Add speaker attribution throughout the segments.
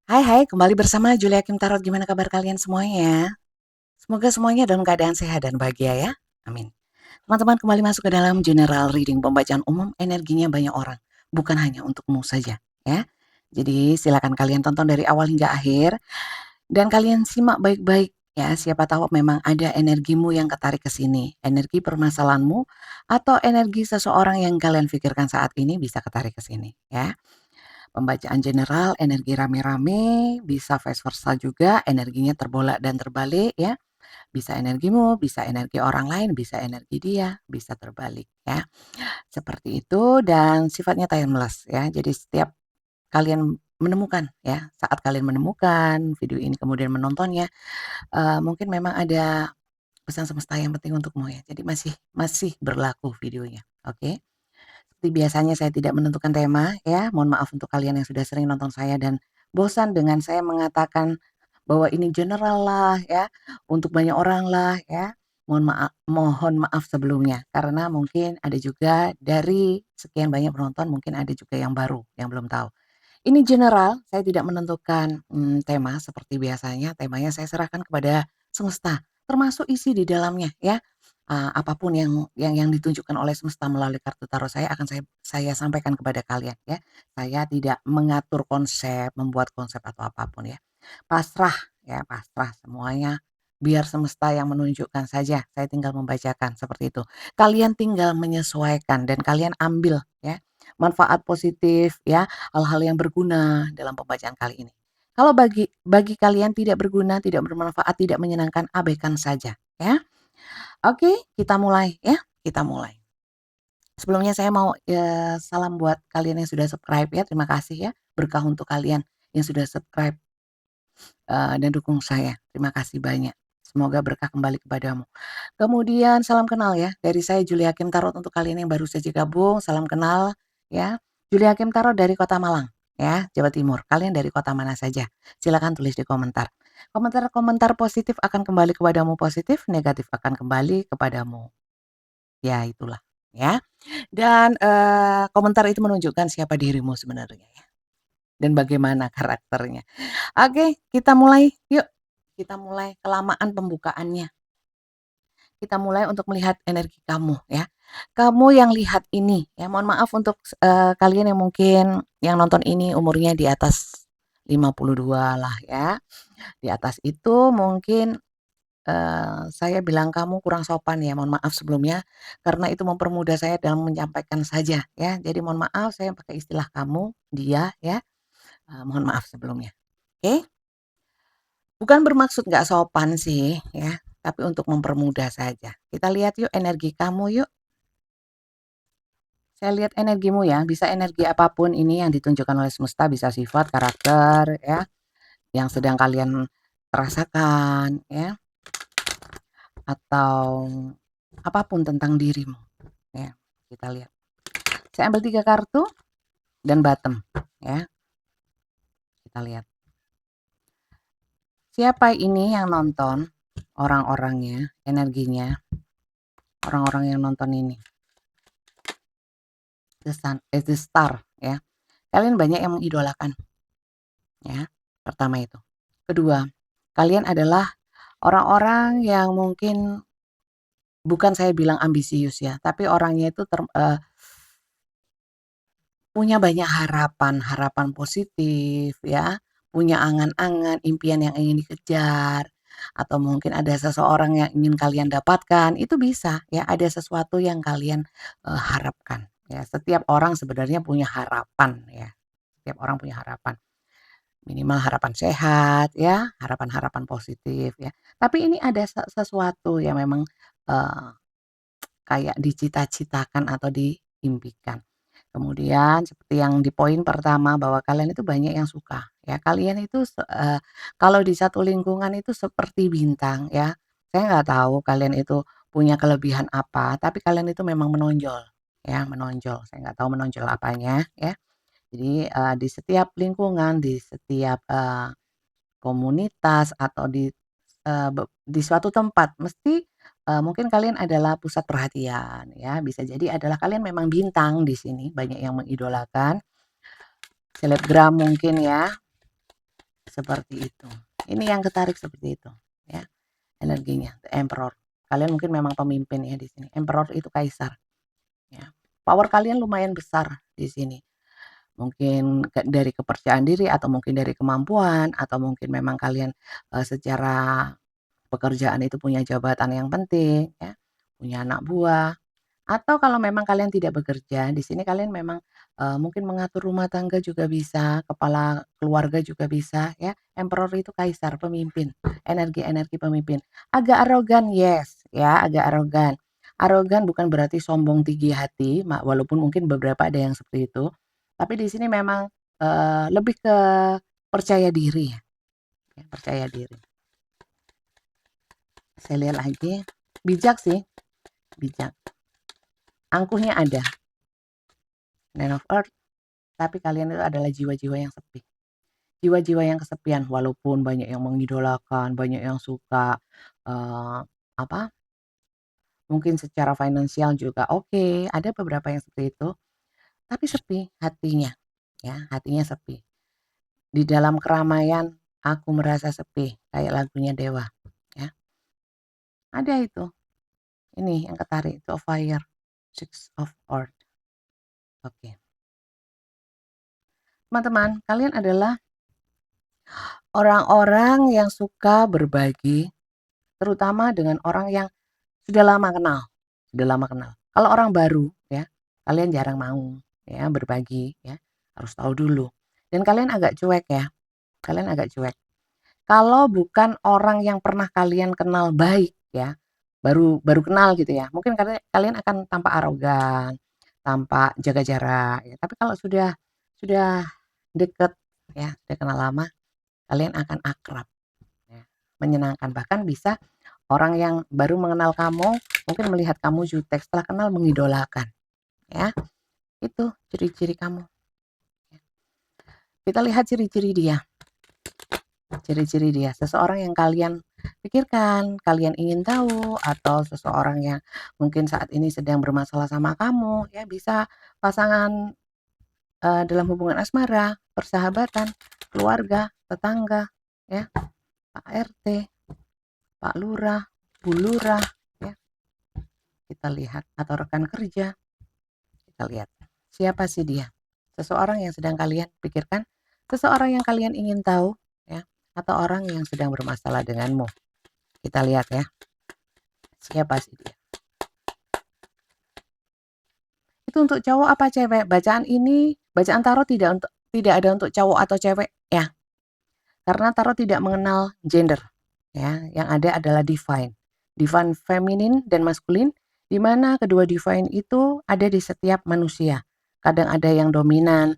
Speaker 1: Hai hai, kembali bersama Julia Kim Tarot. Gimana kabar kalian semuanya? Semoga semuanya dalam keadaan sehat dan bahagia ya. Amin. Teman-teman kembali masuk ke dalam general reading pembacaan umum energinya banyak orang, bukan hanya untukmu saja ya. Jadi silakan kalian tonton dari awal hingga akhir dan kalian simak baik-baik ya. Siapa tahu memang ada energimu yang ketarik ke sini, energi permasalahanmu atau energi seseorang yang kalian pikirkan saat ini bisa ketarik ke sini ya. Pembacaan general, energi rame-rame, bisa vice versa juga, energinya terbolak dan terbalik ya. Bisa energimu, bisa energi orang lain, bisa energi dia, bisa terbalik ya. Seperti itu dan sifatnya timeless ya. Jadi setiap kalian menemukan ya, saat kalian menemukan video ini kemudian menontonnya, mungkin memang ada pesan semesta yang penting untukmu ya. Jadi masih masih berlaku videonya, oke? Seperti biasanya saya tidak menentukan tema ya, mohon maaf untuk kalian yang sudah sering nonton saya dan bosan dengan saya mengatakan bahwa ini general lah ya, untuk banyak orang lah ya. Mohon maaf sebelumnya karena mungkin ada juga dari sekian banyak penonton mungkin ada juga yang baru yang belum tahu. Ini general, saya tidak menentukan, tema seperti biasanya, temanya saya serahkan kepada semesta, termasuk isi di dalamnya ya. Apa yang ditunjukkan oleh semesta melalui kartu tarot saya akan saya sampaikan kepada kalian ya. Saya tidak mengatur konsep, membuat konsep atau apapun ya. Pasrah ya, pasrah semuanya biar semesta yang menunjukkan saja, saya tinggal membacakan seperti itu. Kalian tinggal menyesuaikan dan kalian ambil ya, manfaat positif ya, hal-hal yang berguna dalam pembacaan kali ini. Kalau bagi kalian tidak berguna, tidak bermanfaat, tidak menyenangkan, abaikan saja ya. Oke, kita mulai ya, kita mulai. Sebelumnya saya mau, salam buat kalian yang sudah subscribe ya, terima kasih ya, berkah untuk kalian yang sudah subscribe, dan dukung saya. Terima kasih banyak. Semoga berkah kembali kepadamu. Kemudian salam kenal ya, dari saya Julia Kim Tarot untuk kalian yang baru saja gabung, salam kenal ya. Julia Kim Tarot dari Kota Malang ya, Jawa Timur. Kalian dari kota mana saja? Silakan tulis di komentar. Komentar-komentar positif akan kembali kepadamu positif, negatif akan kembali kepadamu. Ya itulah ya. Dan, komentar itu menunjukkan siapa dirimu sebenarnya ya, dan bagaimana karakternya. Oke, kita mulai yuk. Kita mulai, kelamaan pembukaannya. Kita mulai untuk melihat energi kamu ya. Kamu yang lihat ini ya, mohon maaf untuk, kalian yang mungkin yang nonton ini umurnya di atas 52 lah ya. Di atas itu mungkin, saya bilang kamu kurang sopan ya, mohon maaf sebelumnya, karena itu mempermudah saya dalam menyampaikan saja ya. Jadi mohon maaf saya pakai istilah kamu, dia ya, mohon maaf sebelumnya. Oke? Bukan bermaksud nggak sopan sih ya, tapi untuk mempermudah saja. Kita lihat yuk energi kamu yuk. Saya lihat energimu ya, bisa energi apapun ini yang ditunjukkan oleh semesta, bisa sifat, karakter ya, yang sedang kalian rasakan ya, atau apapun tentang dirimu ya. Kita lihat. Saya ambil 3 kartu dan bottom ya. Kita lihat. Siapa ini yang nonton? Orang-orangnya, energinya, orang-orang yang nonton ini. The star ya. Kalian banyak yang mengidolakan ya. Pertama itu. Kedua, kalian adalah orang-orang yang mungkin bukan saya bilang ambisius ya, tapi orangnya itu punya banyak harapan, harapan positif ya, punya angan-angan, impian yang ingin dikejar, atau mungkin ada seseorang yang ingin kalian dapatkan, itu bisa ya, ada sesuatu yang kalian, harapkan ya. Setiap orang sebenarnya punya harapan ya, setiap orang punya harapan. Minimal harapan sehat ya, harapan-harapan positif ya. Tapi ini ada sesuatu yang memang, eee, kayak dicita-citakan atau diimpikan. Kemudian seperti yang di poin pertama bahwa kalian itu banyak yang suka ya, kalian itu kalau di satu lingkungan itu seperti bintang ya. Saya nggak tahu kalian itu punya kelebihan apa, tapi kalian itu memang menonjol ya, menonjol. Saya nggak tahu menonjol apanya ya. Jadi, di setiap lingkungan, di setiap, komunitas atau di suatu tempat mesti, mungkin kalian adalah pusat perhatian ya, bisa jadi adalah kalian memang bintang di sini, banyak yang mengidolakan, selebgram mungkin ya, seperti itu. Ini yang ketarik seperti itu, ya, energinya, The Emperor. Kalian mungkin memang pemimpin ya di sini. Emperor itu kaisar, ya. Power kalian lumayan besar di sini. Mungkin dari kepercayaan diri atau mungkin dari kemampuan atau mungkin memang kalian, secara pekerjaan itu punya jabatan yang penting ya, punya anak buah, atau kalau memang kalian tidak bekerja, di sini kalian memang, mungkin mengatur rumah tangga juga bisa, kepala keluarga juga bisa ya. Emperor itu kaisar, pemimpin, energi-energi pemimpin. Agak arogan, yes, ya, agak arogan. Arogan bukan berarti sombong tinggi hati, walaupun mungkin beberapa ada yang seperti itu. Tapi di sini memang, lebih ke percaya diri ya, percaya diri. Saya lihat lagi, bijak sih, bijak. Angkuhnya ada, Nine of Earth, tapi kalian itu adalah jiwa-jiwa yang sepi. Jiwa-jiwa yang kesepian, walaupun banyak yang mengidolakan, banyak yang suka, apa, mungkin secara finansial juga oke, ada beberapa yang seperti itu, tapi sepi hatinya, ya, hatinya sepi. Di dalam keramaian, aku merasa sepi, kayak lagunya Dewa, ya. Ada itu, ini yang ketarik, Two of Fire, Six of Earth. Oke. Teman-teman, kalian adalah orang-orang yang suka berbagi, terutama dengan orang yang sudah lama kenal, sudah lama kenal. Kalau orang baru ya, kalian jarang mau ya berbagi ya, harus tahu dulu. Dan kalian agak cuek ya, kalian agak cuek. Kalau bukan orang yang pernah kalian kenal baik ya, baru baru kenal gitu ya, mungkin kalian akan tampak arogan, tampak jaga jarak ya. Tapi kalau sudah deket ya, sudah kenal lama, kalian akan akrab ya, menyenangkan. Bahkan bisa orang yang baru mengenal kamu mungkin melihat kamu jutek, setelah kenal mengidolakan ya. Itu ciri-ciri kamu. Kita lihat ciri-ciri dia. Ciri-ciri dia, seseorang yang kalian pikirkan, kalian ingin tahu, atau seseorang yang mungkin saat ini sedang bermasalah sama kamu, ya bisa pasangan dalam hubungan asmara, persahabatan, keluarga, tetangga, ya, Pak RT, Pak Lurah, Bu Lurah, ya, kita lihat, atau rekan kerja, kita lihat. Siapa sih dia? Seseorang yang sedang kalian pikirkan, seseorang yang kalian ingin tahu, ya, atau orang yang sedang bermasalah denganmu. Kita lihat ya, siapa sih dia? Itu untuk cowok apa cewek? Bacaan tarot tidak ada untuk cowok atau cewek ya. Karena tarot tidak mengenal gender ya. Yang ada adalah divine. Divine feminin dan maskulin, di mana kedua divine itu ada di setiap manusia. Kadang ada yang dominan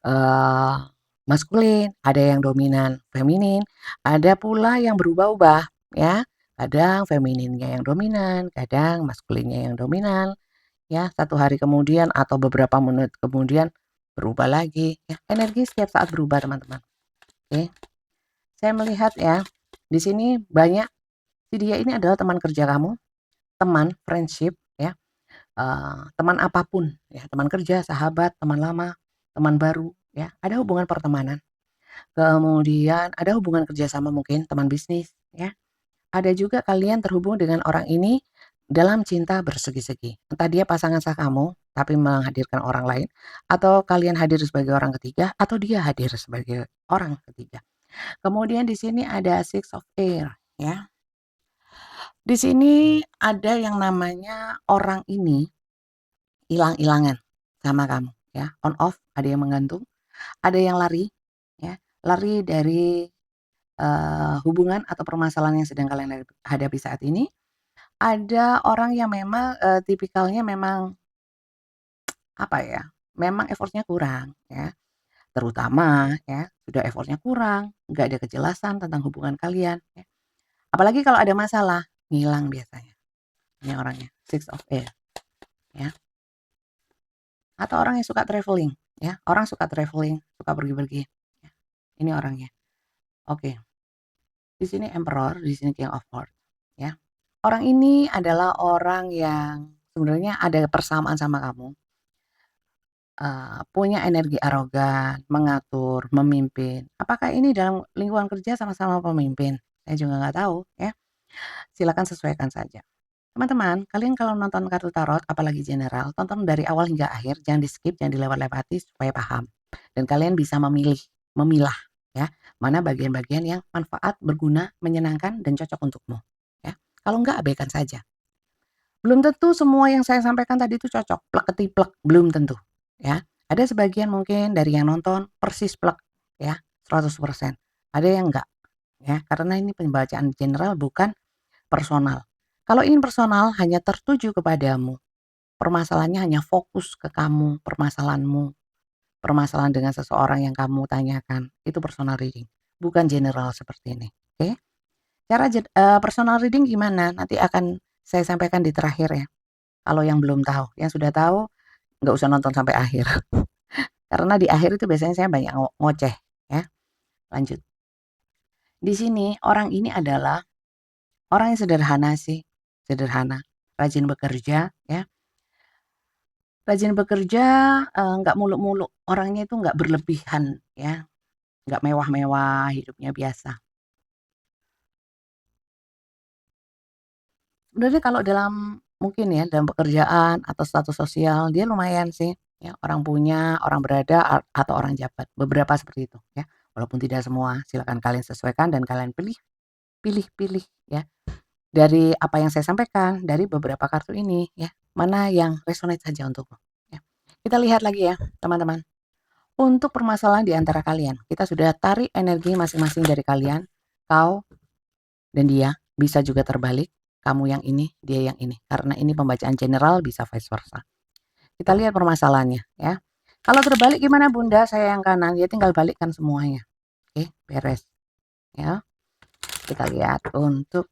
Speaker 1: eh, maskulin, ada yang dominan feminin, ada pula yang berubah-ubah ya. Kadang femininnya yang dominan, kadang maskulinnya yang dominan. Ya, satu hari kemudian atau beberapa menit kemudian berubah lagi ya. Energi setiap saat berubah, teman-teman. Oke. Saya melihat ya, di sini banyak si dia ini adalah teman kerja kamu, teman friendship ya, teman apapun ya, teman kerja, sahabat, teman lama, teman baru ya, ada hubungan pertemanan. Kemudian ada hubungan kerjasama mungkin, teman bisnis ya. Ada juga kalian terhubung dengan orang ini dalam cinta bersegi-segi. Entah dia pasangan sah kamu, tapi menghadirkan orang lain, atau kalian hadir sebagai orang ketiga, atau dia hadir sebagai orang ketiga. Kemudian di sini ada Six of Air, ya. Di sini ada yang namanya orang ini hilang-hilangan sama kamu, ya. On off, ada yang menggantung, ada yang lari, ya. Lari dari hubungan atau permasalahan yang sedang kalian hadapi saat ini. Ada orang yang memang, tipikalnya memang, apa ya, memang effortnya kurang ya, terutama ya, sudah effortnya kurang, nggak ada kejelasan tentang hubungan kalian ya. Apalagi kalau ada masalah, ngilang biasanya, ini orangnya, Six of Air ya. Atau orang yang suka traveling ya, orang suka traveling, suka pergi-pergi ya, ini orangnya. Oke, di sini Emperor, di sini King of Swords ya. Orang ini adalah orang yang sebenarnya ada persamaan sama kamu. punya energi arogan, mengatur, memimpin. Apakah ini dalam lingkungan kerja sama-sama pemimpin? Saya juga nggak tahu ya, silakan sesuaikan saja. Teman-teman, kalian kalau nonton kartu tarot, apalagi general, tonton dari awal hingga akhir, jangan di-skip, jangan dilewat-lewati supaya paham. Dan kalian bisa memilah ya, mana bagian-bagian yang manfaat, berguna, menyenangkan, dan cocok untukmu. Ya. Kalau enggak, abaikan saja. Belum tentu semua yang saya sampaikan tadi itu cocok, plek ketiplek, belum tentu. Ya. Ada sebagian mungkin dari yang nonton persis plek ya, 100%. Ada yang enggak ya, karena ini pembacaan general bukan personal. Kalau ingin personal hanya tertuju kepadamu, permasalahannya hanya fokus ke kamu, permasalahanmu, permasalahan dengan seseorang yang kamu tanyakan, itu personal reading, bukan general seperti ini, oke? Cara personal reading gimana? Nanti akan saya sampaikan di terakhir ya. Kalau yang belum tahu, yang sudah tahu nggak usah nonton sampai akhir. Karena di akhir itu biasanya saya banyak ngoceh ya. Lanjut. Di sini orang ini adalah orang yang sederhana sih, sederhana, rajin bekerja ya. Rajin bekerja, nggak muluk-muluk, orangnya itu nggak berlebihan ya, nggak mewah-mewah, hidupnya biasa. Sebenarnya kalau dalam mungkin ya, dalam pekerjaan atau status sosial dia lumayan sih ya, orang punya, orang berada, atau orang jabat, beberapa seperti itu ya. Walaupun tidak semua, silakan kalian sesuaikan dan kalian pilih pilih pilih ya, dari apa yang saya sampaikan, dari beberapa kartu ini ya, mana yang resonate saja untukmu ya. Kita lihat lagi ya teman-teman. Untuk permasalahan di antara kalian, kita sudah tarik energi masing-masing dari kalian, kau dan dia, bisa juga terbalik, kamu yang ini, dia yang ini. Karena ini pembacaan general bisa vice versa. Kita lihat permasalahannya ya. Kalau terbalik gimana Bunda? Saya yang kanan, ya tinggal balikkan semuanya. Oke, beres ya. Kita lihat untuk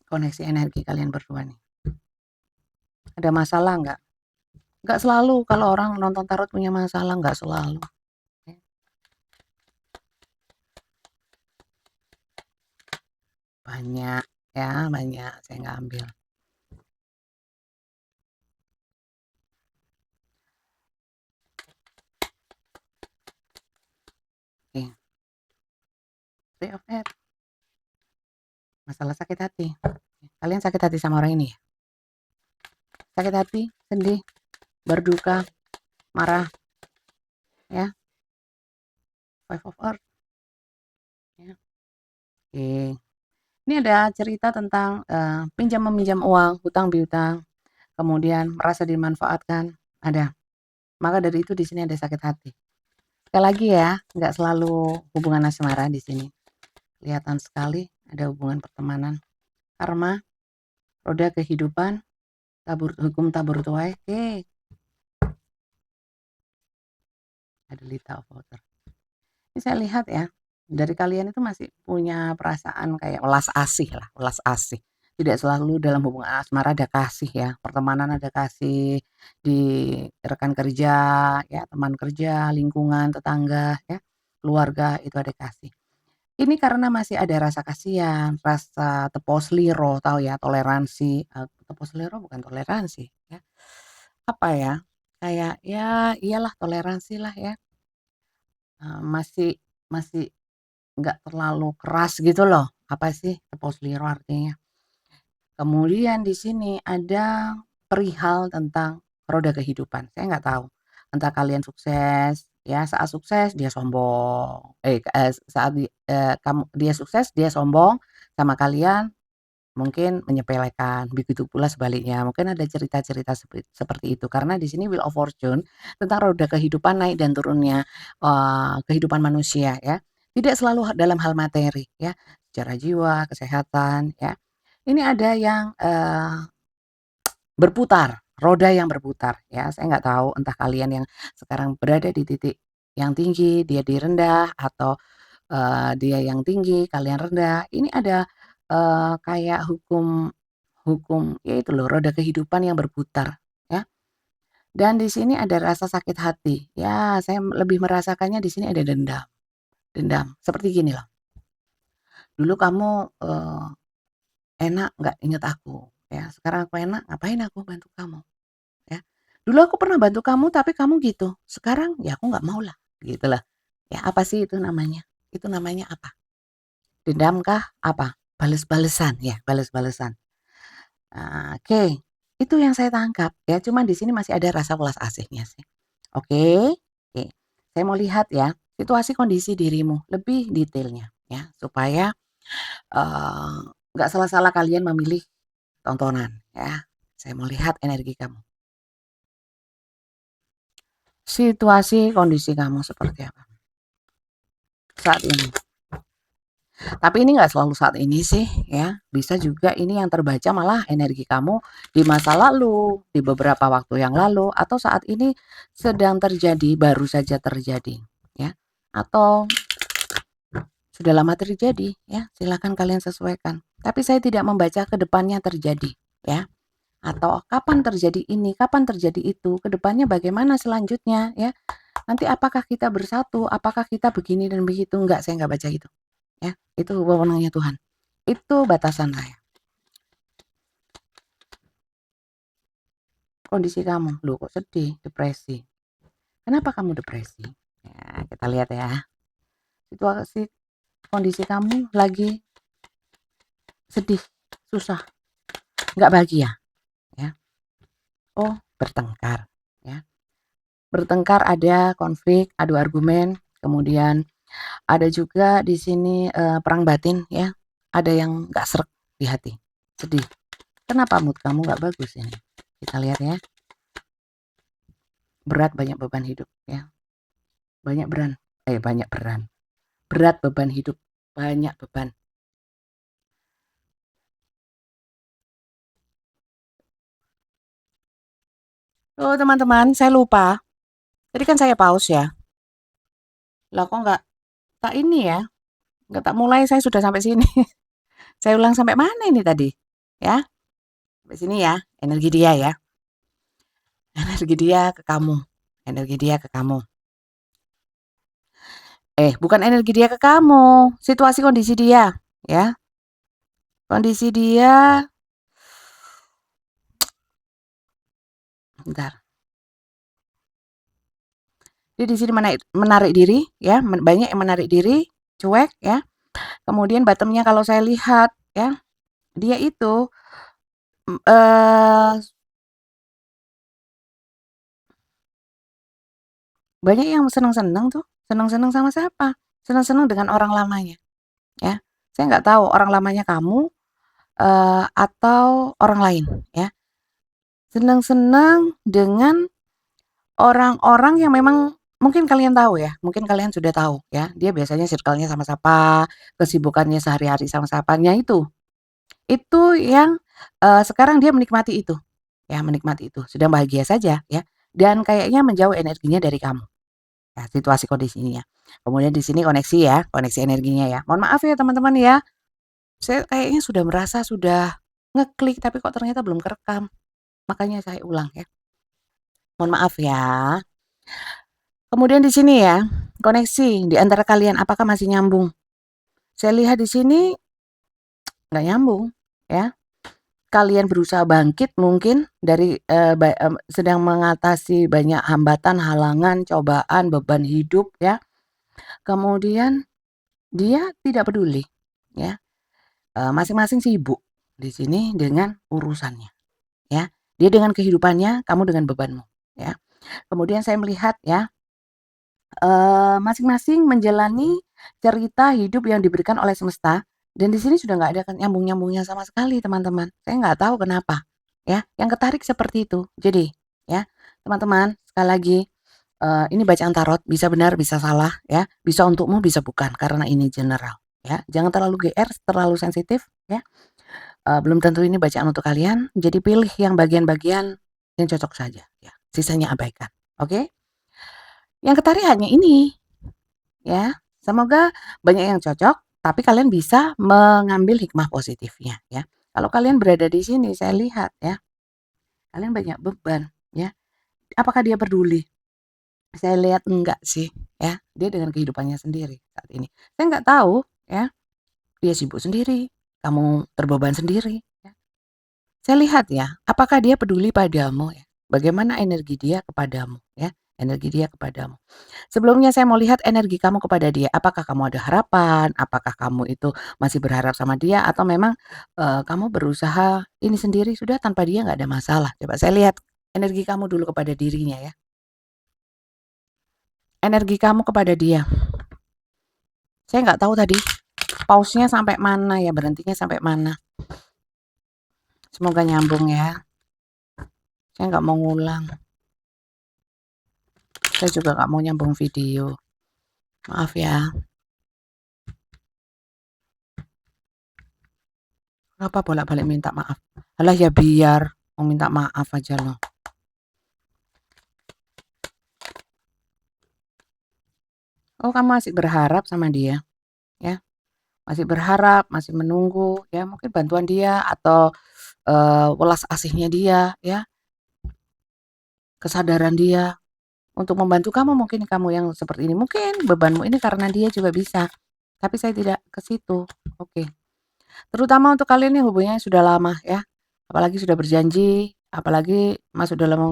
Speaker 1: koneksi energi kalian berdua nih. Ada masalah nggak? Nggak selalu kalau orang nonton tarot punya masalah, nggak selalu. Banyak ya, banyak. Saya nggak ambil. Oke. Three of Head. Masalah sakit hati. Kalian sakit hati sama orang ini ya? Sakit hati, sedih, berduka, marah, ya. Five of Earth. Ya. Oke. Ini ada cerita tentang pinjam meminjam uang, hutang piutang, kemudian merasa dimanfaatkan, ada. Maka dari itu di sini ada sakit hati. Sekali lagi ya, nggak selalu hubungan asmara di sini. Kelihatan sekali ada hubungan pertemanan, karma, roda kehidupan, hukum tabur tuai. Oke. Ada Lita of Water. Ini saya lihat ya, dari kalian itu masih punya perasaan kayak welas asih lah, welas asih. Tidak selalu dalam hubungan asmara ada kasih ya, pertemanan ada kasih, di rekan kerja, ya teman kerja, lingkungan, tetangga, ya keluarga itu ada kasih. Ini karena masih ada rasa kasihan, rasa tepos liro, tahu ya toleransi, tepos liro bukan toleransi ya, apa ya, kayak ya iyalah toleransi lah ya, masih masih nggak terlalu keras gitu loh, apa sih tepos liro artinya. Kemudian di sini ada perihal tentang roda kehidupan, saya nggak tahu, entah kalian sukses, ya saat sukses dia sombong, saat dia sukses dia sombong sama kalian, mungkin menyepelekan, begitu pula sebaliknya, mungkin ada cerita-cerita seperti itu karena di sini Wheel of Fortune tentang roda kehidupan naik dan turunnya, kehidupan manusia ya, tidak selalu dalam hal materi ya, secara jiwa, kesehatan ya. Ini ada yang, berputar, roda yang berputar ya, saya nggak tahu entah kalian yang sekarang berada di titik yang tinggi, dia di rendah atau, dia yang tinggi, kalian rendah. Ini ada, kayak hukum hukum ya itu loh, roda kehidupan yang berputar ya. Dan di sini ada rasa sakit hati, ya saya lebih merasakannya di sini ada dendam dendam. Seperti gini loh, dulu kamu, enak nggak inget aku, ya sekarang aku enak ngapain aku bantu kamu, ya. Dulu aku pernah bantu kamu tapi kamu gitu. Sekarang ya aku nggak mau lah, gitu lah. Ya apa sih itu namanya? Itu namanya apa? Dendam kah? Apa? Bales-balesan ya, bales-balesan. Oke, itu yang saya tangkap ya. Cuman di sini masih ada rasa welas asihnya sih. Oke, oke. Saya mau lihat ya situasi kondisi dirimu lebih detailnya ya supaya eh, nggak salah-salah kalian memilih tontonan ya. Saya mau lihat energi kamu. Situasi kondisi kamu seperti apa saat ini? Tapi ini nggak selalu saat ini sih ya. Bisa juga ini yang terbaca malah energi kamu di masa lalu, di beberapa waktu yang lalu, atau saat ini sedang terjadi, baru saja terjadi ya. Atau sudah lama terjadi ya. Silakan kalian sesuaikan. Tapi saya tidak membaca ke depannya terjadi ya. Atau kapan terjadi ini, kapan terjadi itu, ke depannya bagaimana selanjutnya ya. Nanti apakah kita bersatu, apakah kita begini dan begitu, enggak, saya enggak baca itu ya. Itu wewenangnya Tuhan. Itu batasan saya. Kondisi kamu, loh kok sedih, depresi. Kenapa kamu depresi? Ya, kita lihat ya. Situasi kondisi kamu lagi sedih, susah, nggak bahagia ya. Oh, bertengkar ya. Bertengkar, ada konflik, adu argumen, kemudian ada juga di sini perang batin ya. Ada yang nggak srek di hati, sedih. Kenapa mood kamu nggak bagus ini? Kita lihat ya. Berat, banyak beban hidup ya. Banyak beran. Banyak beran. Berat beban hidup. Banyak beban. Oh teman-teman, saya lupa. Tadi kan saya pause ya. Lah kok nggak ini ya? Nggak tak mulai, saya sudah sampai sini. Saya ulang sampai mana ini tadi? Ya, sampai sini ya. Energi dia ya. Energi dia ke kamu. Energi dia ke kamu. Bukan energi dia ke kamu. Situasi kondisi dia. Ya, kondisi dia. Bentar. Dia di sini menarik diri, ya, banyak yang menarik diri, cuek, ya. Kemudian bottomnya kalau saya lihat, ya, dia itu banyak yang senang-senang tuh, senang-senang sama siapa? Senang-senang dengan orang lamanya, ya. Saya nggak tahu orang lamanya kamu atau orang lain, ya. Senang-senang dengan orang-orang yang memang mungkin kalian tahu ya, mungkin kalian sudah tahu ya, dia biasanya circle-nya sama siapa, kesibukannya sehari-hari sama siapanya itu. Itu yang, sekarang dia menikmati itu, ya menikmati itu, sedang bahagia saja ya, dan kayaknya menjauh energinya dari kamu, ya situasi kondisinya. Kemudian di sini koneksi ya, koneksi energinya ya. Mohon maaf ya teman-teman ya, saya kayaknya sudah merasa sudah ngeklik tapi kok ternyata belum kerekam, makanya saya ulang ya. Mohon maaf ya. Kemudian di sini ya, koneksi di antara kalian apakah masih nyambung? Saya lihat di sini nggak nyambung ya. Kalian berusaha bangkit mungkin dari sedang mengatasi banyak hambatan, halangan, cobaan, beban hidup ya. Kemudian dia tidak peduli ya. Masing-masing sibuk di sini dengan urusannya ya. Dia dengan kehidupannya, kamu dengan bebanmu ya. Kemudian saya melihat ya, masing-masing menjalani cerita hidup yang diberikan oleh semesta, dan di sini sudah nggak ada nyambung-nyambungnya sama sekali teman-teman. Saya nggak tahu kenapa, ya, yang ketarik seperti itu. Jadi, ya, teman-teman, sekali lagi, ini bacaan tarot, bisa benar, bisa salah, ya, bisa untukmu, bisa bukan, karena ini general, ya. Jangan terlalu GR, terlalu sensitif, ya. Belum tentu ini bacaan untuk kalian, jadi pilih yang bagian-bagian yang cocok saja, ya. Sisanya abaikan, oke? Yang ketarik hanya ini, ya. Semoga banyak yang cocok, tapi kalian bisa mengambil hikmah positifnya ya. Kalau kalian berada di sini, saya lihat ya, kalian banyak beban ya. Apakah dia peduli? Saya lihat enggak sih ya. Dia dengan kehidupannya sendiri saat ini. Saya nggak tahu ya. Dia sibuk sendiri, kamu terbeban sendiri ya. Saya lihat ya, apakah dia peduli padamu ya. bagaimana energi dia kepadamu ya, energi dia kepadamu. Sebelumnya saya mau lihat energi kamu kepada dia, apakah kamu ada harapan, apakah kamu itu masih berharap sama dia atau memang, kamu berusaha ini sendiri sudah tanpa dia nggak ada masalah. Coba saya lihat energi kamu dulu kepada dirinya ya, energi kamu kepada dia. Saya nggak tahu tadi pause-nya sampai mana ya, berhentinya sampai mana. Semoga nyambung ya, saya nggak mau ngulang. Saya juga nggak mau nyambung video, maaf ya. Kenapa bolak-balik minta maaf? Alah ya biar, mau minta maaf aja loh. Oh kamu masih berharap sama dia, ya? Masih berharap, masih menunggu, ya mungkin bantuan dia atau, welas asihnya dia, ya, kesadaran dia untuk membantu kamu mungkin kamu yang seperti ini. Mungkin bebanmu ini karena dia juga bisa, tapi saya tidak ke situ, oke. Terutama untuk kalian yang hubungannya sudah lama ya, apalagi sudah berjanji, apalagi masuk dalam,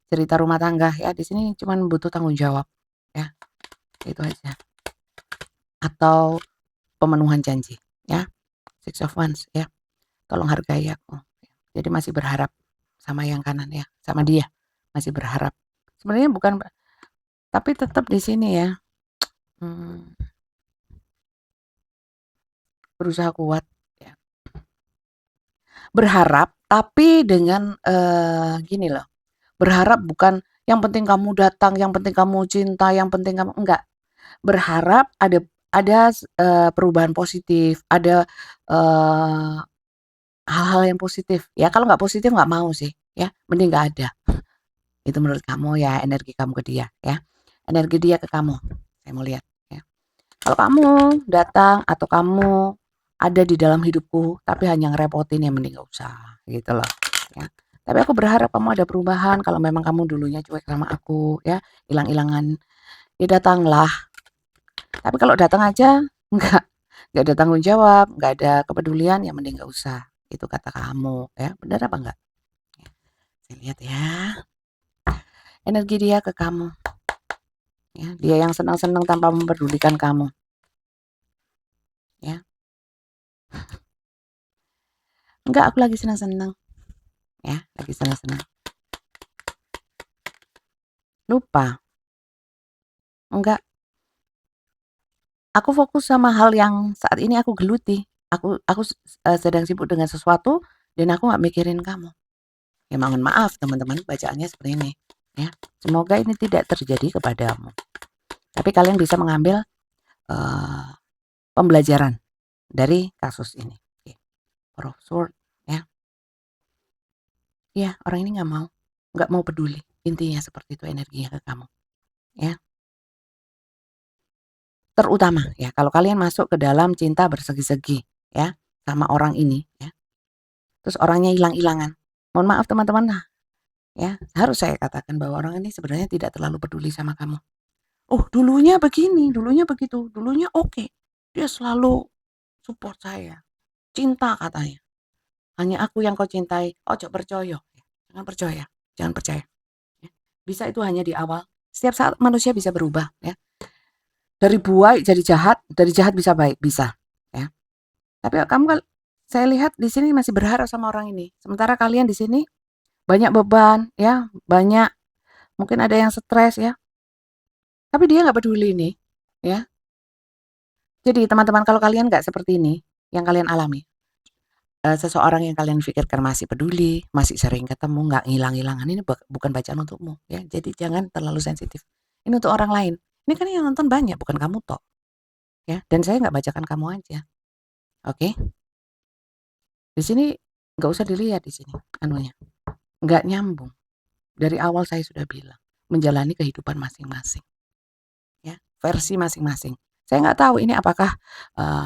Speaker 1: cerita rumah tangga ya, di sini cuman butuh tanggung jawab, ya, itu aja. Atau pemenuhan janji, ya, Six of Wands ya, tolong hargai aku. Jadi masih berharap sama yang kanan ya, sama dia, masih berharap. Sebenarnya bukan tapi tetap di sini ya, berusaha kuat ya. Berharap tapi dengan, gini loh, berharap bukan yang penting kamu datang, yang penting kamu cinta, yang penting kamu enggak. Berharap ada perubahan positif, ada, eee, hal-hal yang positif ya, kalau nggak positif nggak mau sih ya, mending nggak ada. Itu menurut kamu ya, energi kamu ke dia ya, energi dia ke kamu, saya mau lihat ya. Kalau kamu datang atau kamu ada di dalam hidupku tapi hanya ngerepotin ya mending nggak usah gitu loh ya. Tapi aku berharap kamu ada perubahan kalau memang kamu dulunya cuek sama aku ya, hilang-hilangan, ya datanglah. Tapi kalau datang aja nggak nggak ada tanggung jawab, nggak ada kepedulian ya mending nggak usah, itu kata kamu ya, benar apa enggak? Saya lihat ya, energi dia ke kamu. Ya, dia yang senang-senang tanpa mempedulikan kamu. Ya. Enggak, aku lagi senang-senang. Ya, lagi senang-senang. Lupa. Enggak, aku fokus sama hal yang saat ini aku geluti. Aku sedang sibuk dengan sesuatu dan aku nggak mikirin kamu. Ya mohon maaf teman-teman, bacaannya seperti ini. Ya, semoga ini tidak terjadi kepadamu. Tapi kalian bisa mengambil pembelajaran dari kasus ini. Oke. Four of Swords, ya. Iya, orang ini nggak mau peduli. Intinya seperti itu energinya ke kamu, ya. Terutama ya kalau kalian masuk ke dalam cinta bersegi-segi, ya, sama orang ini, ya. Terus orangnya hilang-hilangan. Mohon maaf teman-teman, nah, ya, harus saya katakan bahwa orang ini sebenarnya tidak terlalu peduli sama kamu. Oh, dulunya begini, dulunya begitu, dulunya oke. Dia selalu support saya. Cinta katanya. Hanya aku yang kau cintai. Ojo percaya. Jangan percaya. Jangan percaya. Ya. Bisa itu hanya di awal. Setiap saat manusia bisa berubah. Ya. Dari baik jadi jahat, dari jahat bisa baik, bisa. Ya. Tapi kamu saya lihat di sini masih berharap sama orang ini. Sementara kalian di sini banyak beban, ya, banyak mungkin ada yang stres ya. Tapi dia nggak peduli nih, ya. Jadi teman-teman kalau kalian nggak seperti ini, yang kalian alami, seseorang yang kalian pikirkan masih peduli, masih sering ketemu, nggak ngilang-ngilangan, ini bukan bacaan untukmu ya. Jadi jangan terlalu sensitif. Ini untuk orang lain. Ini kan yang nonton banyak, bukan kamu toh. Ya, dan saya nggak bacakan kamu aja. Oke? Di sini nggak usah dilihat di sini anunya. Nggak nyambung. Dari awal saya sudah bilang, menjalani kehidupan masing-masing. Ya, versi masing-masing. Saya nggak tahu ini apakah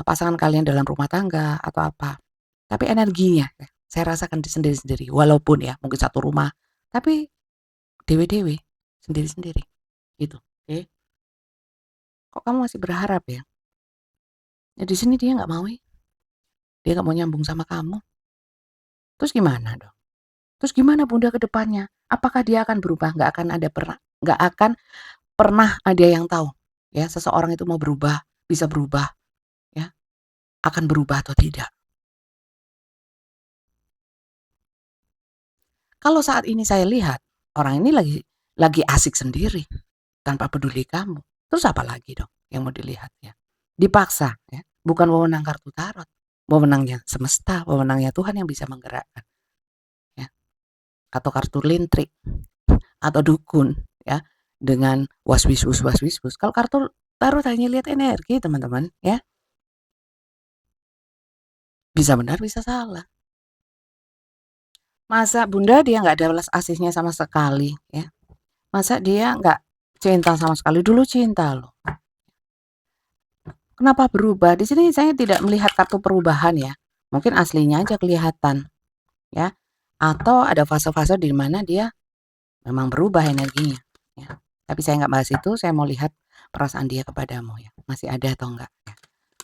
Speaker 1: pasangan kalian dalam rumah tangga atau apa. Tapi energinya ya, saya rasakan sendiri-sendiri. Walaupun ya mungkin satu rumah, tapi dewe-dewe, sendiri-sendiri. Gitu. Oke. Kok kamu masih berharap ya? Ya di sini dia nggak mau ya. Dia nggak mau nyambung sama kamu. Terus gimana dong? Terus gimana Bunda ke depannya? Apakah dia akan berubah? Nggak akan pernah ada yang tahu, ya, seseorang itu mau berubah, bisa berubah, ya, akan berubah atau tidak. Kalau saat ini saya lihat, orang ini lagi asik sendiri, tanpa peduli kamu. Terus apa lagi dong yang mau dilihat ya? Dipaksa ya, bukan wewenang kartu tarot. Wewenangnya semesta, wewenangnya Tuhan yang bisa menggerakkan ya. Atau kartu lintrik atau dukun ya dengan waswisbus. Kalau kartu tarot hanya lihat energi, teman-teman ya. Bisa benar, bisa salah. Masa Bunda dia nggak ada welas asihnya sama sekali ya? Masa dia nggak cinta sama sekali? Dulu cinta loh. Kenapa berubah? Di sini saya tidak melihat kartu perubahan ya. Mungkin aslinya aja kelihatan ya. Atau ada fase-fase di mana dia memang berubah energinya ya. Tapi saya nggak bahas itu, saya mau lihat perasaan dia kepadamu ya. Masih ada atau enggak ya.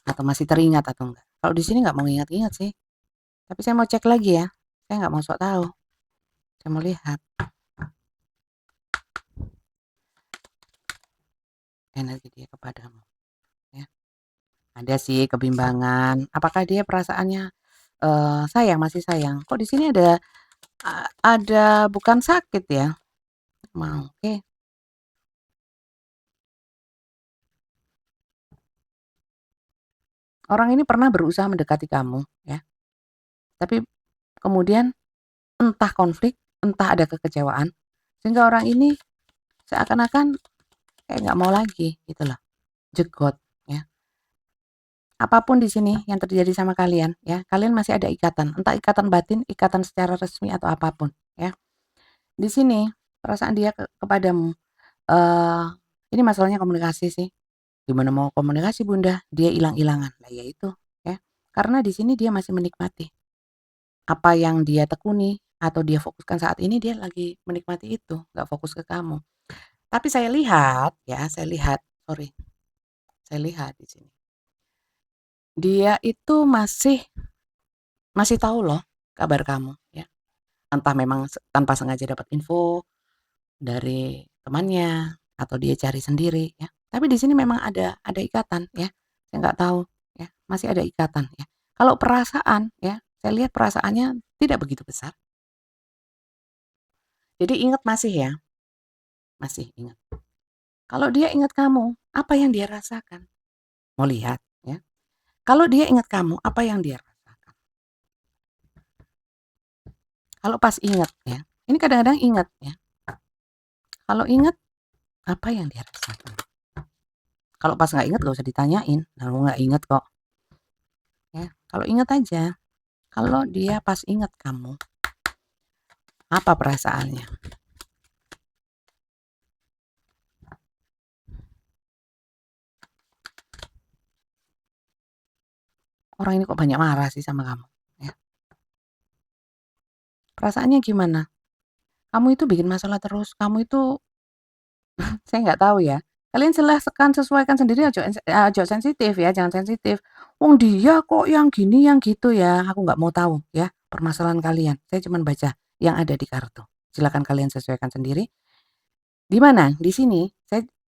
Speaker 1: Atau masih teringat atau enggak. Kalau di sini nggak mau ingat-ingat sih. Tapi saya mau cek lagi ya. Saya nggak mau sok tahu. Saya mau lihat energi dia kepadamu ya. Ada sih kebimbangan. Apakah dia perasaannya sayang, masih sayang? Kok di sini ada bukan sakit ya? Mau, oke. Orang ini pernah berusaha mendekati kamu ya, tapi kemudian entah konflik, entah ada kekecewaan, sehingga orang ini seakan-akan kayak nggak mau lagi gitu loh, jegot ya. Apapun di sini yang terjadi sama kalian ya, kalian masih ada ikatan, entah ikatan batin, ikatan secara resmi atau apapun ya. Di sini perasaan dia kepadamu, eee, ini masalahnya komunikasi sih. Gimana mau komunikasi Bunda? Dia hilang-hilangan. Lah ya itu, ya. Karena di sini dia masih menikmati. Apa yang dia tekuni atau dia fokuskan saat ini dia lagi menikmati itu, nggak fokus ke kamu. Tapi saya lihat ya, sorry, saya lihat di sini. Dia itu masih tahu loh kabar kamu ya. Entah memang tanpa sengaja dapat info dari temannya atau dia cari sendiri ya. Tapi di sini memang ada ikatan ya. Saya nggak tahu ya, masih ada ikatan ya. Kalau perasaan ya, saya lihat perasaannya tidak begitu besar. Jadi ingat masih ya, masih ingat. Kalau dia ingat kamu, apa yang dia rasakan? Mau lihat ya. Kalau dia ingat kamu, apa yang dia rasakan? Kalau pas ingat ya. Ini kadang-kadang ingat ya. Kalau ingat, apa yang dia rasakan? Kalau pas nggak ingat gak usah ditanyain. Nah, nggak ingat kok. Ya, kalau ingat aja. Kalau dia pas ingat kamu, apa perasaannya? Orang ini kok banyak marah sih sama kamu? Ya. Perasaannya gimana? Kamu itu bikin masalah terus. Kamu itu, saya nggak tahu ya. Kalian silahkan sesuaikan sendiri, aja sensitif ya, jangan sensitif. Wong dia kok yang gini, yang gitu ya. Aku nggak mau tahu ya permasalahan kalian. Saya cuma baca yang ada di kartu. Silakan kalian sesuaikan sendiri. Di mana? Di sini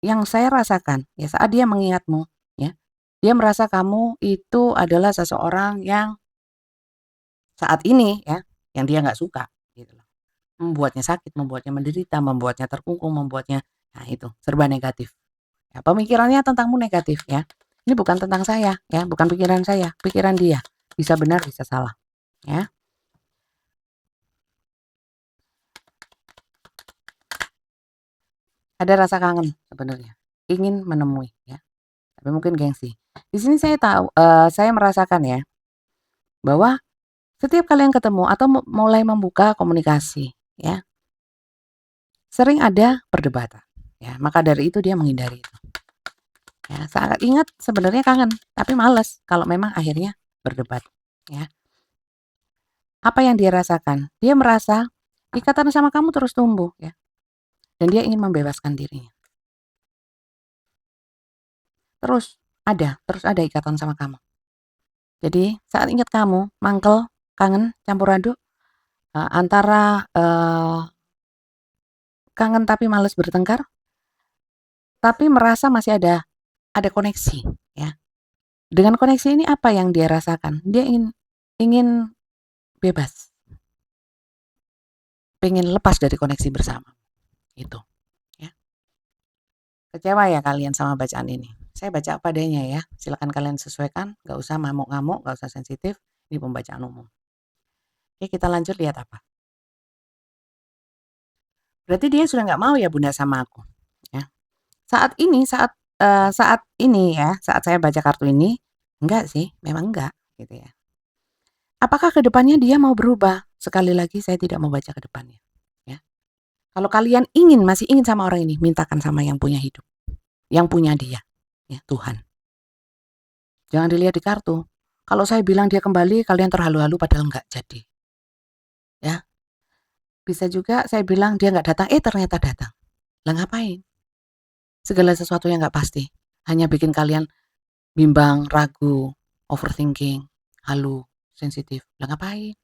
Speaker 1: yang saya rasakan ya saat dia mengingatmu ya. Dia merasa kamu itu adalah seseorang yang saat ini ya, yang dia nggak suka gitu loh. Membuatnya sakit, membuatnya menderita, membuatnya terkungkung, membuatnya nah itu serba negatif. Ya, pemikirannya tentangmu negatif ya. Ini bukan tentang saya ya, bukan pikiran saya, pikiran dia. Bisa benar, bisa salah ya. Ada rasa kangen sebenarnya, ingin menemui ya, tapi mungkin gengsi. Di sini saya tahu, saya merasakan ya, bahwa setiap kalian ketemu atau mulai membuka komunikasi ya, sering ada perdebatan ya, maka dari itu dia menghindari itu. Ya, sangat ingat sebenarnya kangen, tapi males kalau memang akhirnya berdebat ya. Apa yang dia rasakan? Dia merasa ikatan sama kamu terus tumbuh ya, dan dia ingin membebaskan dirinya. Terus ada ikatan sama kamu. Jadi saat ingat kamu, mangkel, kangen, campur aduk, antara kangen tapi males bertengkar, tapi merasa masih ada koneksi, ya. Dengan koneksi ini apa yang dia rasakan? Dia ingin bebas, pengen lepas dari koneksi bersama, itu, ya. Kecewa ya kalian sama bacaan ini? Saya baca apa adanya ya, silakan kalian sesuaikan, nggak usah ngamuk-ngamuk, nggak usah sensitif, ini pembacaan umum. Oke, kita lanjut lihat apa. Berarti dia sudah nggak mau ya Bunda sama aku, ya. Saat ini ya, saat saya baca kartu ini, enggak sih, memang enggak, gitu ya. Apakah ke depannya dia mau berubah? Sekali lagi saya tidak mau baca ke depannya, ya. Kalau kalian masih ingin sama orang ini, mintakan sama yang punya hidup, yang punya dia, ya, Tuhan. Jangan dilihat di kartu. Kalau saya bilang dia kembali, kalian terhalu-halu padahal enggak jadi, ya. Bisa juga saya bilang dia nggak datang, ternyata datang. Lah ngapain? Segala sesuatu yang nggak pasti, hanya bikin kalian bimbang, ragu, overthinking, halu, sensitif. Lah ngapain?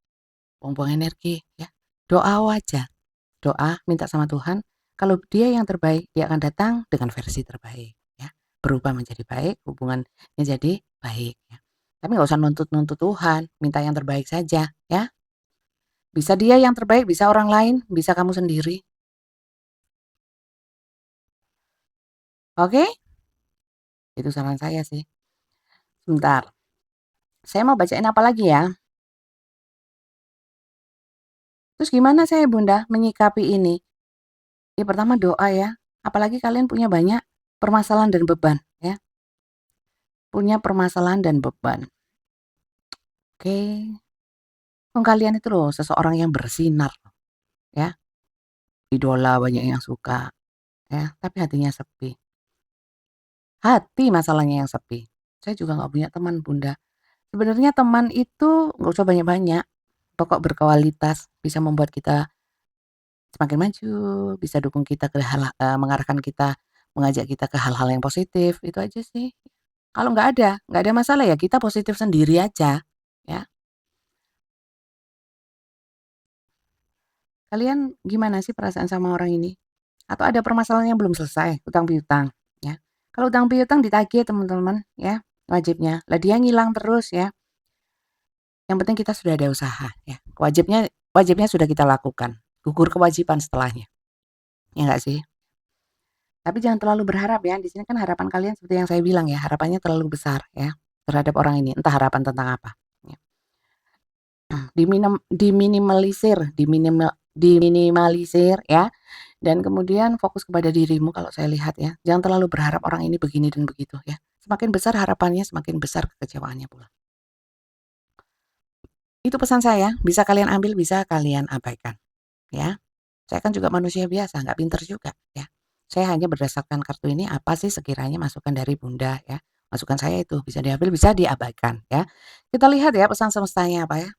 Speaker 1: Buang-buang energi, ya. Doa aja. Doa, minta sama Tuhan, kalau dia yang terbaik, dia akan datang dengan versi terbaik, ya. Berubah menjadi baik, hubungannya jadi baik, ya. Tapi nggak usah nuntut-nuntut Tuhan, minta yang terbaik saja, ya. Bisa dia yang terbaik, bisa orang lain, bisa kamu sendiri. Oke? Itu saran saya sih. Sebentar, saya mau bacain apa lagi ya? Terus gimana saya Bunda menyikapi ini? Ya pertama doa ya, apalagi kalian punya banyak permasalahan dan beban, ya. Punya permasalahan dan beban. Oke. Kalian itu loh seseorang yang bersinar, ya. Idola banyak yang suka, ya, tapi hatinya sepi. Hati masalahnya yang sepi. Saya juga nggak punya teman Bunda. Sebenarnya teman itu nggak usah banyak-banyak, pokok berkualitas, bisa membuat kita semakin maju, bisa dukung kita mengarahkan kita, mengajak kita ke hal-hal yang positif, itu aja sih. Kalau nggak ada masalah ya kita positif sendiri aja, ya. Kalian gimana sih perasaan sama orang ini? Atau ada permasalahan yang belum selesai, utang piutang, ya. Kalau utang piutang ditagih teman-teman, ya, wajibnya. Lah dia ngilang terus ya. Yang penting kita sudah ada usaha, ya. Wajibnya sudah kita lakukan. Gugur kewajiban setelahnya. Ya enggak sih? Tapi jangan terlalu berharap ya. Di sini kan harapan kalian seperti yang saya bilang ya, harapannya terlalu besar ya terhadap orang ini. Entah harapan tentang apa. Ya. Diminimalisir ya. Dan kemudian fokus kepada dirimu kalau saya lihat ya. Jangan terlalu berharap orang ini begini dan begitu ya. Semakin besar harapannya, semakin besar kekecewaannya pula. Itu pesan saya, bisa kalian ambil, bisa kalian abaikan, ya. Saya kan juga manusia biasa, nggak pinter juga, ya. Saya hanya berdasarkan kartu ini, apa sih sekiranya masukan dari Bunda, ya. Masukan saya itu bisa diambil, bisa diabaikan, ya. Kita lihat ya pesan semestanya apa ya.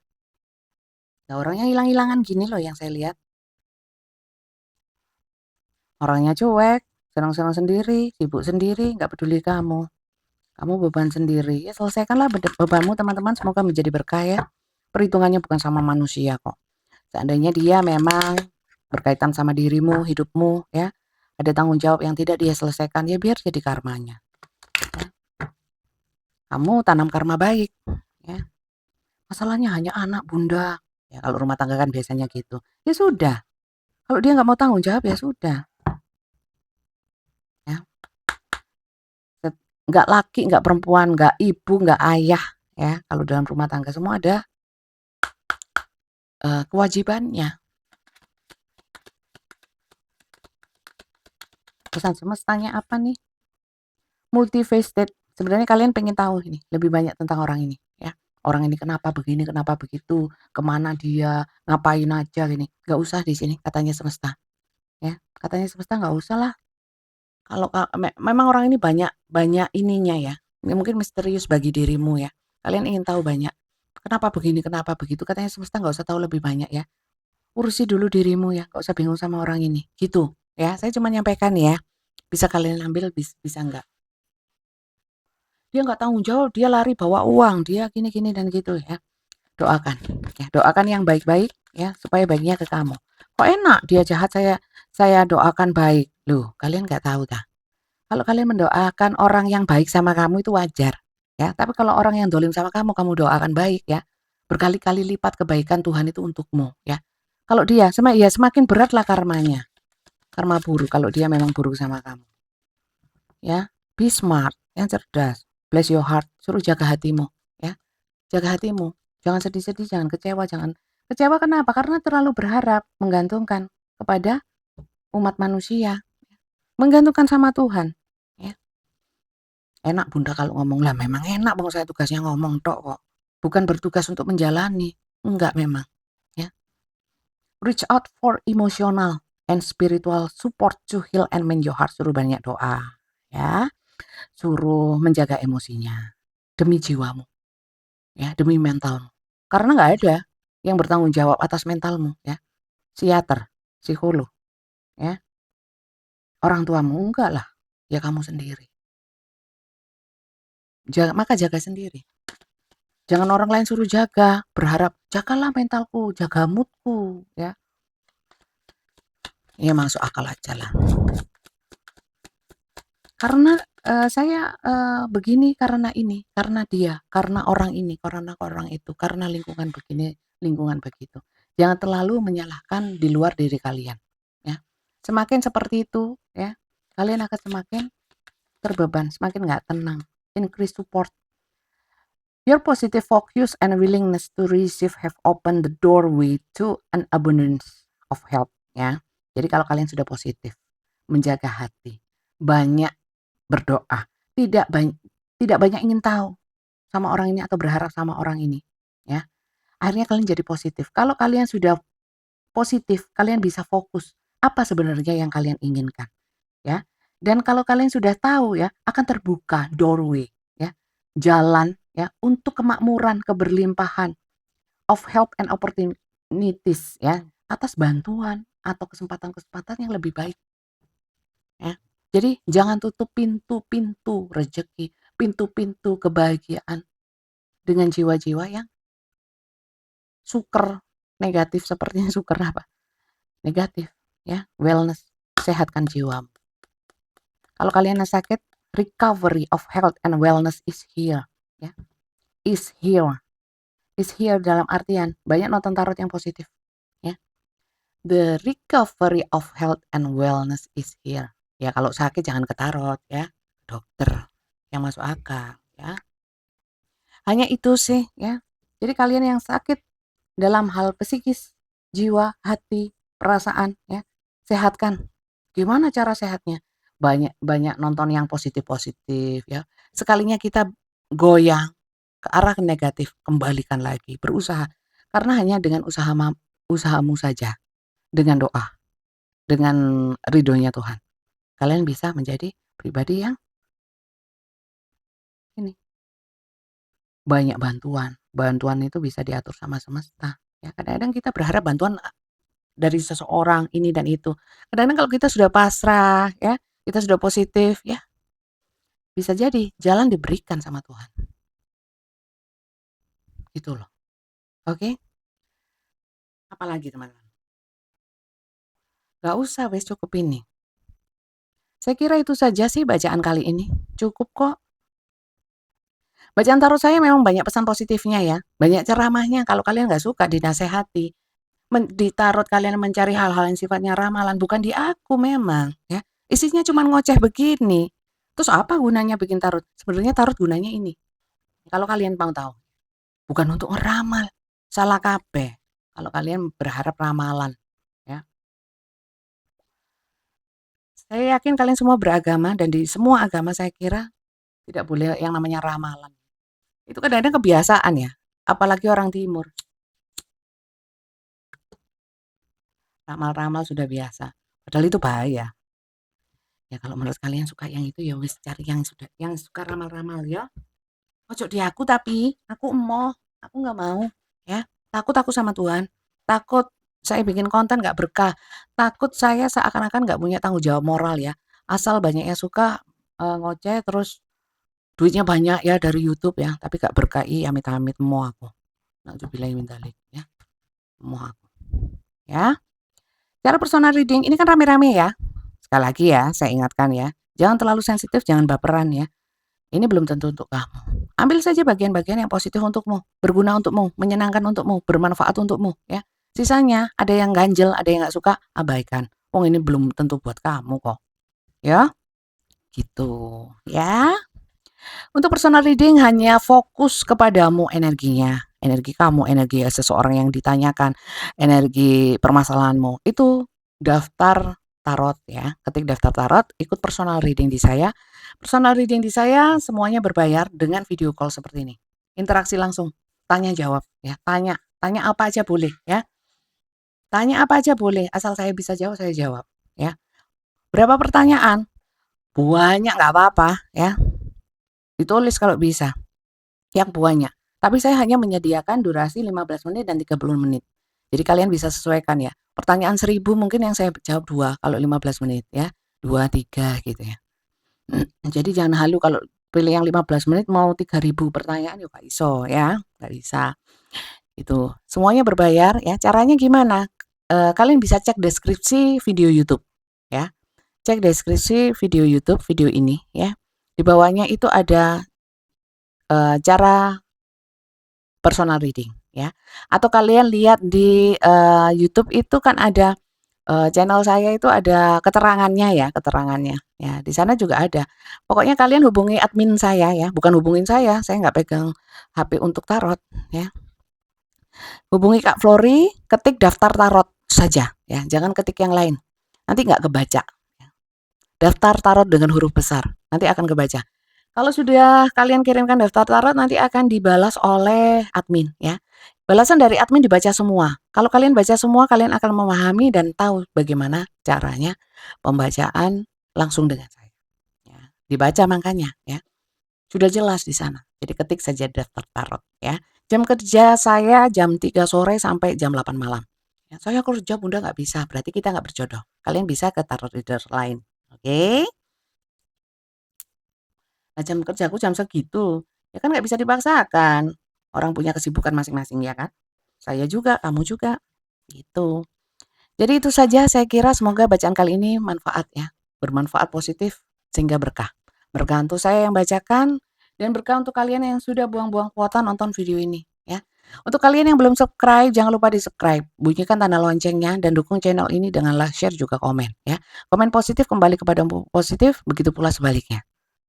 Speaker 1: Nah, orangnya hilang-hilangan gini loh yang saya lihat. Orangnya cuek, senang-senang sendiri, sibuk sendiri, nggak peduli kamu. Kamu beban sendiri. Ya selesaikanlah bebanmu teman-teman, semoga menjadi berkah ya. Perhitungannya bukan sama manusia kok. Seandainya dia memang berkaitan sama dirimu, hidupmu, ya, ada tanggung jawab yang tidak dia selesaikan, ya biar jadi karmanya. Ya. Kamu tanam karma baik, ya. Masalahnya hanya anak Bunda. Ya kalau rumah tangga kan biasanya gitu. Ya sudah. Kalau dia nggak mau tanggung jawab ya sudah. Ya. Nggak laki, nggak perempuan, nggak ibu, nggak ayah. Ya kalau dalam rumah tangga semua ada kewajibannya. Pesan semestanya apa nih? Multifaceted. Sebenarnya kalian pengen tahu ini lebih banyak tentang orang ini, ya. Orang ini kenapa begini, kenapa begitu, kemana dia, ngapain aja gini. Nggak usah di sini katanya semesta, ya. Katanya semesta nggak usah lah. Kalau memang orang ini banyak banyak ininya ya. Ini mungkin misterius bagi dirimu ya. Kalian ingin tahu banyak. Kenapa begini, kenapa begitu? Katanya semesta nggak usah tahu lebih banyak ya. Urusi dulu dirimu ya, nggak usah bingung sama orang ini. Gitu ya. Saya cuma nyampaikan ya. Bisa kalian ambil, bisa nggak. Dia nggak tanggung jawab, dia lari bawa uang, dia gini-gini dan gitu ya. Doakan, ya doakan yang baik-baik, ya, supaya baiknya ke kamu. Kok enak dia jahat saya doakan baik. Loh, kalian nggak tahu kah? Kalau kalian mendoakan orang yang baik sama kamu itu wajar, ya. Tapi kalau orang yang dolim sama kamu doakan baik ya, berkali-kali lipat kebaikan Tuhan itu untukmu, ya. Kalau dia ya semakin beratlah karmanya, karma buruk kalau dia memang buruk sama kamu, ya. Be smart, yang cerdas, bless your heart, suruh jaga hatimu, ya. Jaga hatimu, jangan sedih-sedih, jangan kecewa, jangan kecewa kenapa? Karena terlalu berharap, menggantungkan kepada umat manusia, menggantungkan sama Tuhan, ya. Enak Bunda kalau ngomong, lah memang enak bang saya tugasnya ngomong tok kok. Bukan bertugas untuk menjalani. Enggak memang. Ya. Reach out for emotional and spiritual support to heal and mend your heart. Suruh banyak doa. Ya. Suruh menjaga emosinya. Demi jiwamu. Ya. Demi mentalmu. Karena nggak ada yang bertanggung jawab atas mentalmu. Ya. Psikiater, psikolog. Ya. Orang tuamu enggak lah. Ya kamu sendiri. Maka jaga sendiri. Jangan orang lain suruh jaga, berharap jagalah mentalku, jaga moodku, ya. Ya masuk akal aja lah. Karena saya begini karena ini, karena dia, karena orang ini, karena orang itu, karena lingkungan begini, lingkungan begitu. Jangan terlalu menyalahkan di luar diri kalian, ya. Semakin seperti itu, ya, kalian akan semakin terbeban, semakin nggak tenang. Increase support. Your positive focus and willingness to receive have opened the doorway to an abundance of help, ya. Jadi kalau kalian sudah positif, menjaga hati, banyak berdoa, tidak banyak ingin tahu sama orang ini atau berharap sama orang ini, ya. Akhirnya kalian jadi positif. Kalau kalian sudah positif, kalian bisa fokus apa sebenarnya yang kalian inginkan, ya. Dan kalau kalian sudah tahu ya, akan terbuka doorway, ya, jalan ya untuk kemakmuran, keberlimpahan of help and opportunities ya, atas bantuan atau kesempatan-kesempatan yang lebih baik, ya. Jadi jangan tutup pintu-pintu rezeki, pintu-pintu kebahagiaan dengan jiwa-jiwa yang suker negatif sepertinya suker apa? Negatif, ya. Wellness, sehatkan jiwamu. Kalau kalian yang sakit, recovery of health and wellness is here, ya. Is here. Is here dalam artian banyak nonton tarot yang positif, ya. The recovery of health and wellness is here. Ya kalau sakit jangan ke tarot ya, dokter yang masuk akal, ya. Hanya itu sih, ya. Jadi kalian yang sakit dalam hal psikis, jiwa, hati, perasaan, ya, sehatkan. Gimana cara sehatnya? Banyak nonton yang positif-positif, ya. Sekalinya kita goyang ke arah negatif, kembalikan lagi, berusaha. Karena hanya dengan usahamu saja, dengan doa, dengan ridhonya Tuhan, kalian bisa menjadi pribadi yang ini, banyak bantuan. Bantuan itu bisa diatur sama semesta. Ya, kadang-kadang kita berharap bantuan dari seseorang ini dan itu. Kadang-kadang kalau kita sudah pasrah, ya, kita sudah positif, ya, bisa jadi jalan diberikan sama Tuhan. Gitu loh. Oke? Apalagi teman-teman? Gak usah, wes cukup ini. Saya kira itu saja sih bacaan kali ini. Cukup kok. Bacaan tarot saya memang banyak pesan positifnya ya. Banyak ceramahnya. Kalau kalian nggak suka dinasehati. Di tarot kalian mencari hal-hal yang sifatnya ramalan. Bukan di aku memang. Ya. Isinya cuma ngoceh begini. Terus apa gunanya bikin tarot? Sebenarnya tarot gunanya ini. Kalau kalian mau tahu. Bukan untuk ngeramal. Salah kabeh. Kalau kalian berharap ramalan. Ya. Saya yakin kalian semua beragama. Dan di semua agama saya kira tidak boleh yang namanya ramalan. Itu kadang-kadang kebiasaan ya, apalagi orang timur. Ramal-ramal sudah biasa, padahal itu bahaya. Ya kalau menurut kalian suka yang itu ya wis cari yang suka ramal-ramal ya. Ojo di aku tapi, aku emoh, aku nggak mau ya. Takut aku sama Tuhan, takut saya bikin konten nggak berkah, takut saya seakan-akan nggak punya tanggung jawab moral ya. Asal banyak yang suka ngoceh terus duitnya banyak ya dari YouTube ya, tapi gak berkah, amit-amit emoh aku. Nauzubillahi min dzalik ya. Emoh aku. ya. Cara personal reading ini kan rame-rame ya. Sekali lagi ya, saya ingatkan ya, jangan terlalu sensitif, jangan baperan ya. Ini belum tentu untuk kamu. Ambil saja bagian-bagian yang positif untukmu, berguna untukmu, menyenangkan untukmu, bermanfaat untukmu ya. Sisanya ada yang ganjel, ada yang nggak suka, abaikan. Oh ini belum tentu buat kamu kok. Ya, gitu. Ya. Untuk personal reading hanya fokus kepadamu energinya. Energi kamu, energi seseorang yang ditanyakan, energi permasalahanmu. Itu daftar tarot ya. Ketik daftar tarot, ikut personal reading di saya. Personal reading di saya semuanya berbayar dengan video call seperti ini. Interaksi langsung, tanya jawab ya. Tanya apa aja boleh ya. Tanya apa aja boleh, asal saya bisa jawab, saya jawab ya. Berapa pertanyaan? Banyak nggak apa-apa ya. Ditulis kalau bisa. Yang banyak. Tapi saya hanya menyediakan durasi 15 menit dan 30 menit. Jadi kalian bisa sesuaikan ya. Pertanyaan 1000 mungkin yang saya jawab 2 kalau 15 menit ya. 2, 3 gitu ya. Jadi jangan halu kalau pilih yang 15 menit mau 3000 pertanyaan ya gak iso ya. Gak bisa. Itu. Semuanya berbayar ya. Caranya gimana? Kalian bisa cek deskripsi video YouTube ya. Cek deskripsi video YouTube video ini ya. Di bawahnya itu ada cara personal reading ya. Atau kalian lihat di YouTube itu kan ada channel saya itu ada keterangannya ya, keterangannya. Ya, di sana juga ada. Pokoknya kalian hubungi admin saya ya, bukan hubungin saya nggak pegang HP untuk tarot ya. Hubungi Kak Flori, ketik daftar tarot saja ya, jangan ketik yang lain. Nanti nggak kebaca. Daftar tarot dengan huruf besar, nanti akan kebaca. Kalau sudah kalian kirimkan daftar tarot nanti akan dibalas oleh admin ya. Balasan dari admin dibaca semua. Kalau kalian baca semua, kalian akan memahami dan tahu bagaimana caranya pembacaan langsung dengan saya. Ya, dibaca makanya ya. Sudah jelas di sana. Jadi ketik saja daftar tarot ya. Jam kerja saya jam 3 sore sampai jam 8 malam. Ya, saya kerja bunda nggak bisa, berarti kita nggak berjodoh. Kalian bisa ke tarot reader lain. Oke? Nah, jam kerjaku jam segitu. Ya kan nggak bisa dipaksakan. Orang punya kesibukan masing-masing ya kan? Saya juga, kamu juga. Gitu. Jadi itu saja saya kira semoga bacaan kali ini manfaat ya. Bermanfaat positif sehingga berkah. Berkah untuk saya yang bacakan dan berkah untuk kalian yang sudah buang-buang kuota nonton video ini ya. Untuk kalian yang belum subscribe jangan lupa di-subscribe. Bunyikan tanda loncengnya dan dukung channel ini dengan like, share juga komen ya. Komen positif kembali kepada positif, begitu pula sebaliknya.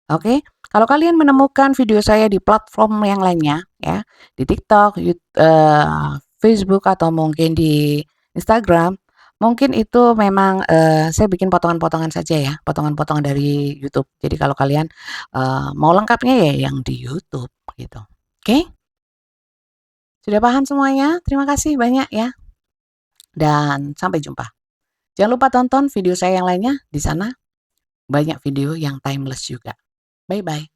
Speaker 1: Oke, kalau kalian menemukan video saya di platform yang lainnya ya, di TikTok, Facebook atau mungkin di Instagram, mungkin itu memang saya bikin potongan-potongan saja ya, potongan-potongan dari YouTube. Jadi kalau kalian mau lengkapnya ya yang di YouTube gitu. Oke? Sudah paham semuanya? Terima kasih banyak ya. Dan sampai jumpa. Jangan lupa tonton video saya yang lainnya di sana. Banyak video yang timeless juga. Bye bye.